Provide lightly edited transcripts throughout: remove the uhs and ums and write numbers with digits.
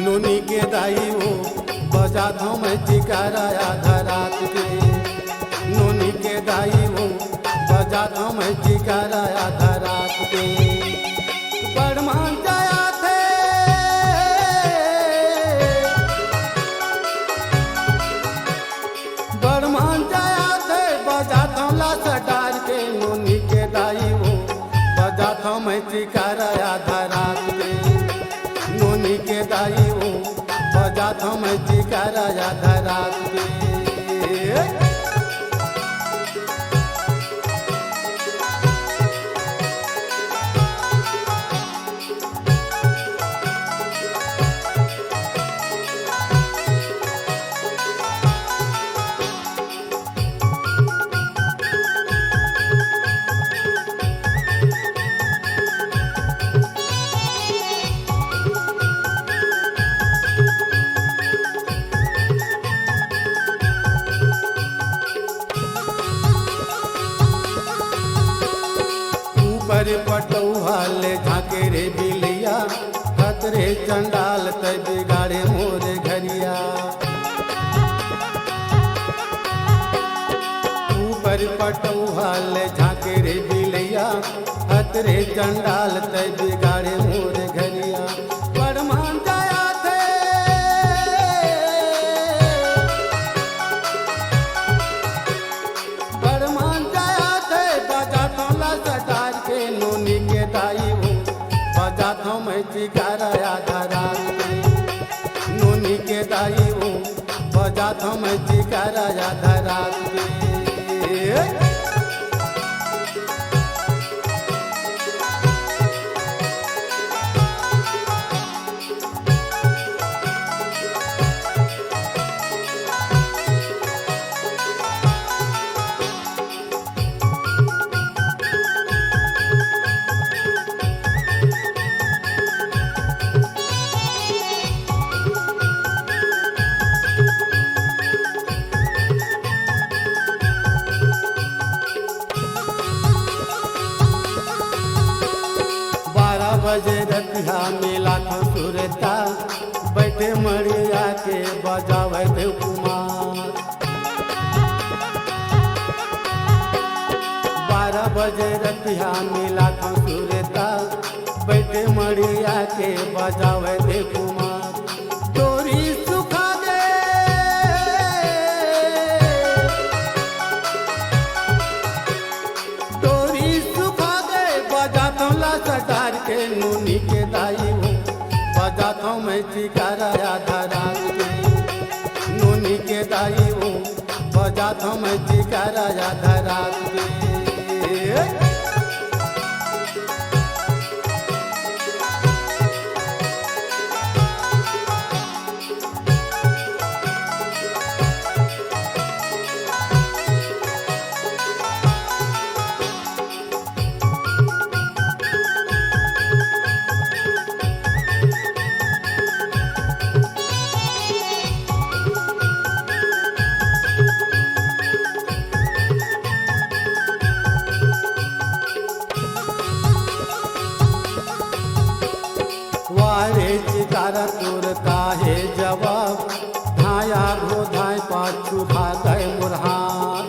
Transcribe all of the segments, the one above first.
नोनी के दाई वो बजा दो मैं चिकारा आधा रात के। नोनी के दाई वो बजा दो मैं चिकारा आधा रात के। बड़मान जाया थे बड़मान जाया थे बजा दो लाश डार के। नोनी के दाई वो बजा दो मैं चिकारा आधा रात के। नोनी के दाई वो बजा दो मैं चिकारा आधा रात के। ऊपर पटौहा ले झाके रे बिलिया खतरे चंडाल तय बिगाड़े मोर घरिया। ऊपर पटौहा ले झाके रे बिलिया खतरे चंडाल तय बिगाड़े मोर घरिया। बड़मान जाया थे बड़मान जाया थे बजा तो लाश डार के। नोनी के दाई वो बजा तो मैं चिकारा आधा रात के। नोनी के दाई वो बजा तो मैं चिकारा आधा रात के। बजे रतिया मेला खसुरता बैठे मड़िया के बजावे देव कुमार। 12 बजे रतिया मेला खसुरता बैठे मड़िया के बजावे देव कुमार। डोरी सुखा दे डोरी सुखा दे बजा तो लाश डार के। नोनी के दाई वो बजा तो मैं चिकारा आधा रात के। नोनी के दाई वो बजा तो मैं चिकारा आधा रात के। वारे चिकारा तोर काहे जवाब धाया घो धाय पाछू भागय मुरहार।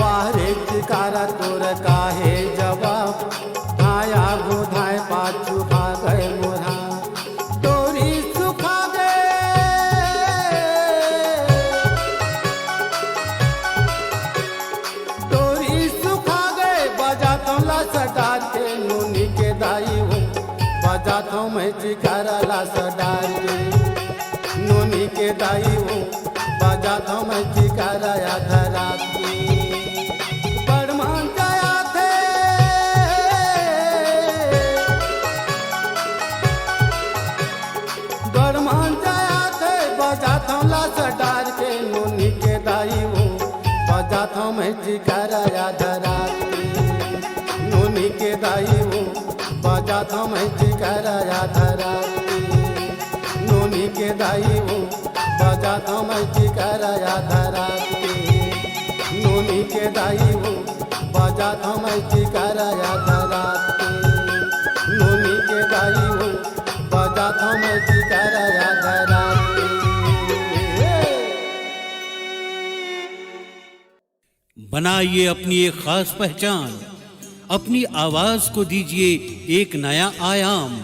वारे चिकारा तोर काहे जवाब धाया घो धाय पाछू भागय मुरहार। डोरी सुखा दे डोरी सुखा गए बजा तो लाश डार के। नोनी के दाई वो बजा तो मैं चिकारा लाश डार के। नोनी के दाई वो बजा तो मैं चिकारा आधा रात के। बड़मान जाया थे बड़मान जाया थे बजा तो लाश डार के। नोनी के दाई वो बजा तो मैं चिकारा आधा रात के। नोनी के दाई वो बजा तो मैं चिकारा आधा रात के। नोनी के दाई वो बजा तो मैं चिकारा आधा रात के। नोनी के दाई वो बजा तो मैं चिकारा आधा रात के। नोनी के बनाइए अपनी एक खास पहचान, अपनी आवाज को दीजिए एक नया आयाम।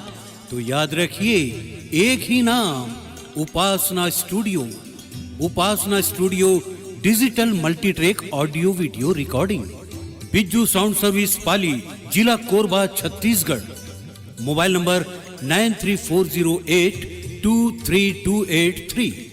तो याद रखिए एक ही नाम, Upasana studio. Upasana studio digital multi track audio video recording, Bijju sound service Pali, जिला कोरबा, छत्तीसगढ़। Mobile number 9340823283।